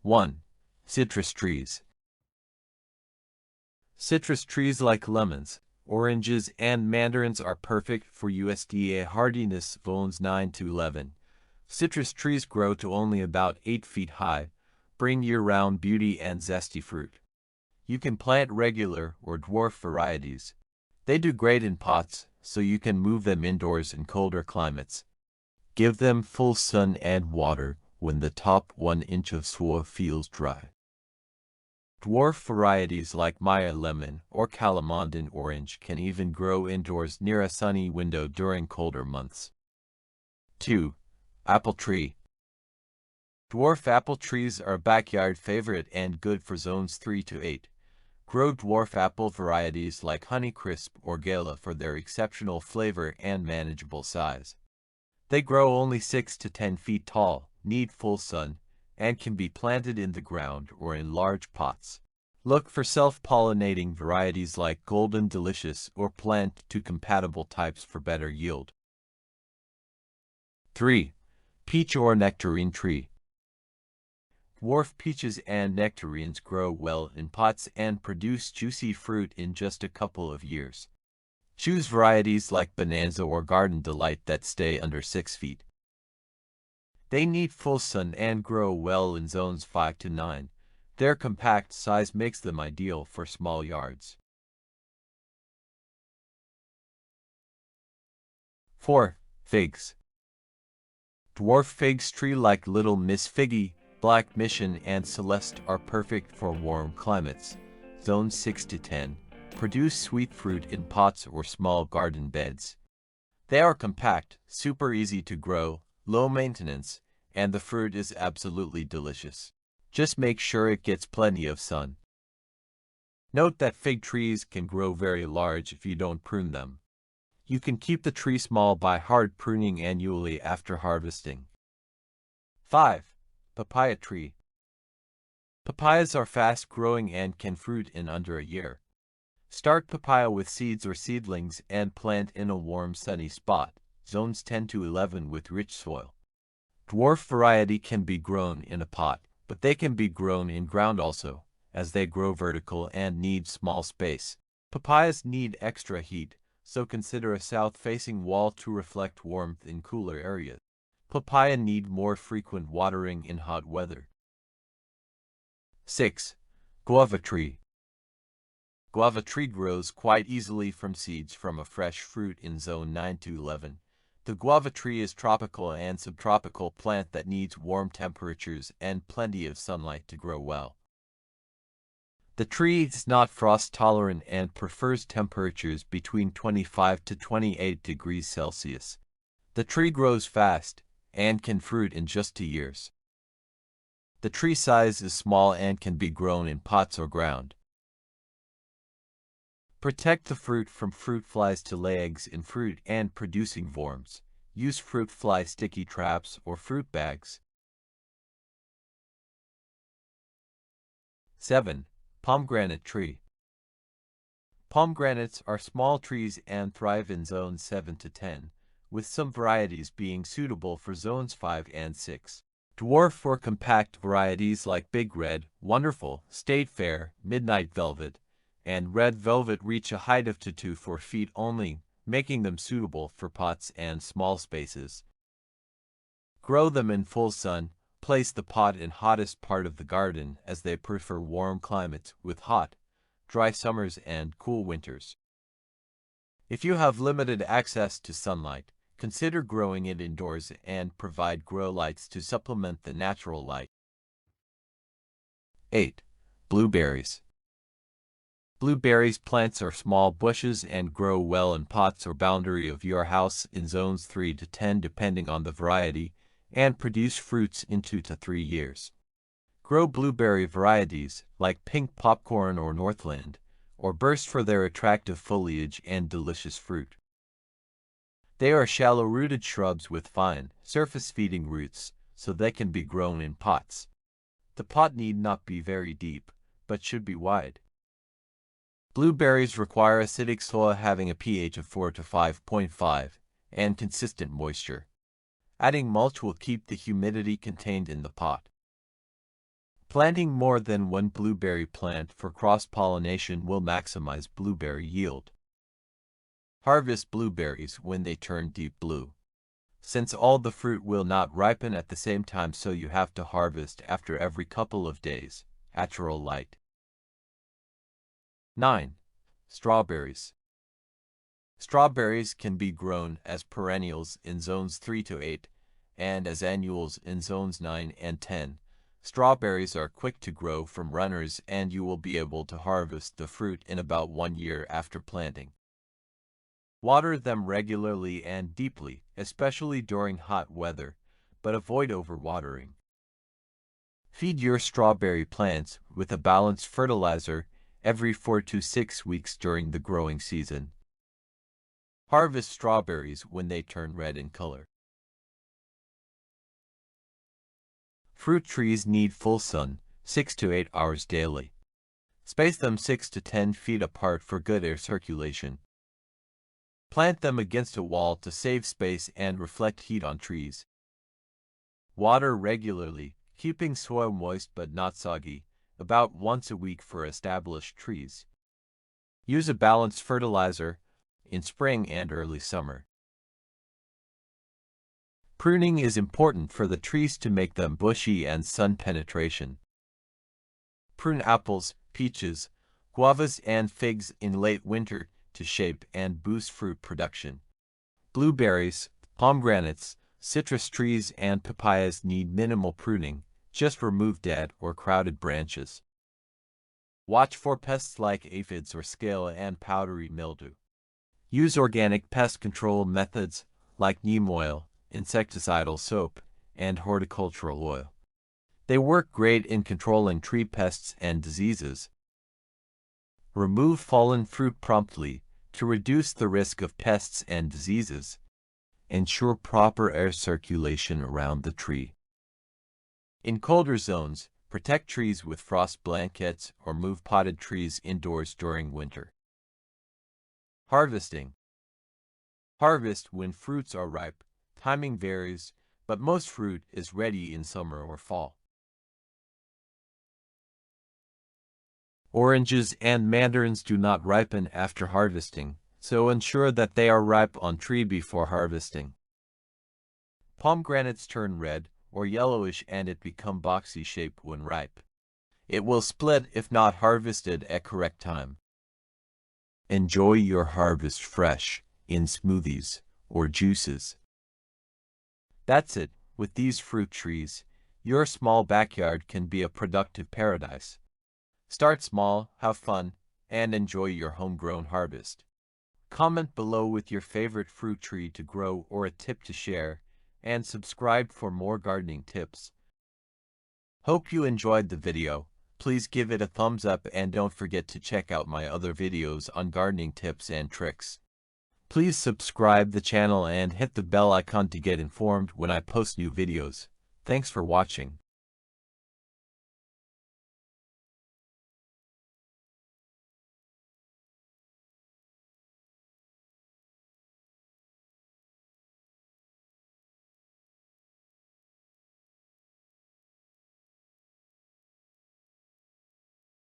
1. Citrus trees. Citrus trees like lemons, oranges, and mandarins are perfect for USDA hardiness zones 9 to 11. Citrus trees grow to only about 8 feet high, bring year-round beauty and zesty fruit. You can plant regular or dwarf varieties. They do great in pots, so you can move them indoors in colder climates. Give them full sun and water when the top 1 inch of soil feels dry. Dwarf varieties like Maya lemon or Calamandan orange can even grow indoors near a sunny window during colder months. 2. Apple tree. Dwarf apple trees are a backyard favorite and good for zones 3 to 8. Grow dwarf apple varieties like Honeycrisp or Gala for their exceptional flavor and manageable size. They grow only 6 to 10 feet tall, need full sun, and can be planted in the ground or in large pots. Look for self-pollinating varieties like Golden Delicious or plant-to-compatible types for better yield. 3. Peach or nectarine tree. Dwarf peaches and nectarines grow well in pots and produce juicy fruit in just a couple of years. Choose varieties like Bonanza or Garden Delight that stay under 6 feet. They need full sun and grow well in zones 5 to 9. Their compact size makes them ideal for small yards. 4. Figs. Dwarf figs tree like Little Miss Figgy, Black Mission, and Celeste are perfect for warm climates. Zones 6 to 10. Produce sweet fruit in pots or small garden beds. They are compact, super easy to grow, low maintenance, and the fruit is absolutely delicious. Just make sure it gets plenty of sun. Note that fig trees can grow very large if you don't prune them. You can keep the tree small by hard pruning annually after harvesting. 5. Papaya tree. Papayas are fast-growing and can fruit in under a year. Start papaya with seeds or seedlings and plant in a warm, sunny spot, zones 10 to 11 with rich soil. Dwarf variety can be grown in a pot, but they can be grown in ground also, as they grow vertical and need small space. Papayas need extra heat, so consider a south-facing wall to reflect warmth in cooler areas. Papaya need more frequent watering in hot weather. 6. Guava tree. Guava tree grows quite easily from seeds from a fresh fruit in zone 9 to 11. The guava tree is tropical and subtropical plant that needs warm temperatures and plenty of sunlight to grow well. The tree is not frost tolerant and prefers temperatures between 25 to 28 degrees Celsius. The tree grows fast and can fruit in just 2 years. The tree size is small and can be grown in pots or ground. Protect the fruit from fruit flies to lay eggs in fruit and producing worms. Use fruit fly sticky traps or fruit bags. 7. Pomegranate tree. Pomegranates are small trees and thrive in zones 7 to 10, with some varieties being suitable for zones 5 and 6. Dwarf or compact varieties like Big Red, Wonderful, State Fair, Midnight Velvet, and Red Velvet reach a height of 2 to 4 feet only, making them suitable for pots and small spaces. Grow them in full sun. Place the pot in hottest part of the garden as they prefer warm climates with hot, dry summers and cool winters. If you have limited access to sunlight, consider growing it indoors and provide grow lights to supplement the natural light. 8. Blueberries. Blueberries plants are small bushes and grow well in pots or boundary of your house in zones 3 to 10 depending on the variety, and produce fruits in 2 to 3 years. Grow blueberry varieties like Pink Popcorn or Northland, or Burst for their attractive foliage and delicious fruit. They are shallow-rooted shrubs with fine, surface-feeding roots, so they can be grown in pots. The pot need not be very deep, but should be wide. Blueberries require acidic soil having a pH of 4 to 5.5 and consistent moisture. Adding mulch will keep the humidity contained in the pot. Planting more than one blueberry plant for cross-pollination will maximize blueberry yield. Harvest blueberries when they turn deep blue. Since all the fruit will not ripen at the same time, so you have to harvest after every couple of days. Natural light. 9. Strawberries. Strawberries can be grown as perennials in zones 3 to 8 and as annuals in zones 9 and 10. Strawberries are quick to grow from runners, and you will be able to harvest the fruit in about 1 year after planting. Water them regularly and deeply, especially during hot weather, but avoid overwatering. Feed your strawberry plants with a balanced fertilizer every 4 to 6 weeks during the growing season. Harvest strawberries when they turn red in color. Fruit trees need full sun, 6 to 8 hours daily. Space them 6 to 10 feet apart for good air circulation. Plant them against a wall to save space and reflect heat on trees. Water regularly, keeping soil moist but not soggy, about once a week for established trees. Use a balanced fertilizer in spring and early summer. Pruning is important for the trees to make them bushy and sun penetration. Prune apples, peaches, guavas, and figs in late winter to shape and boost fruit production. Blueberries, pomegranates, citrus trees, and papayas need minimal pruning, just remove dead or crowded branches. Watch for pests like aphids or scale and powdery mildew. Use organic pest control methods like neem oil, insecticidal soap, and horticultural oil. They work great in controlling tree pests and diseases. Remove fallen fruit promptly to reduce the risk of pests and diseases. Ensure proper air circulation around the tree. In colder zones, protect trees with frost blankets or move potted trees indoors during winter. Harvesting. Harvest when fruits are ripe. Timing varies, but most fruit is ready in summer or fall. Oranges and mandarins do not ripen after harvesting, so ensure that they are ripe on tree before harvesting. Pomegranates turn red or yellowish and it become boxy shape when ripe. It will split if not harvested at correct time. Enjoy your harvest fresh, in smoothies or juices. That's it. With these fruit trees, your small backyard can be a productive paradise. Start small, have fun, and enjoy your homegrown harvest. Comment below with your favorite fruit tree to grow or a tip to share, and subscribe for more gardening tips. Hope you enjoyed the video. Please give it a thumbs up and don't forget to check out my other videos on gardening tips and tricks. Please subscribe the channel and hit the bell icon to get informed when I post new videos. Thanks for watching.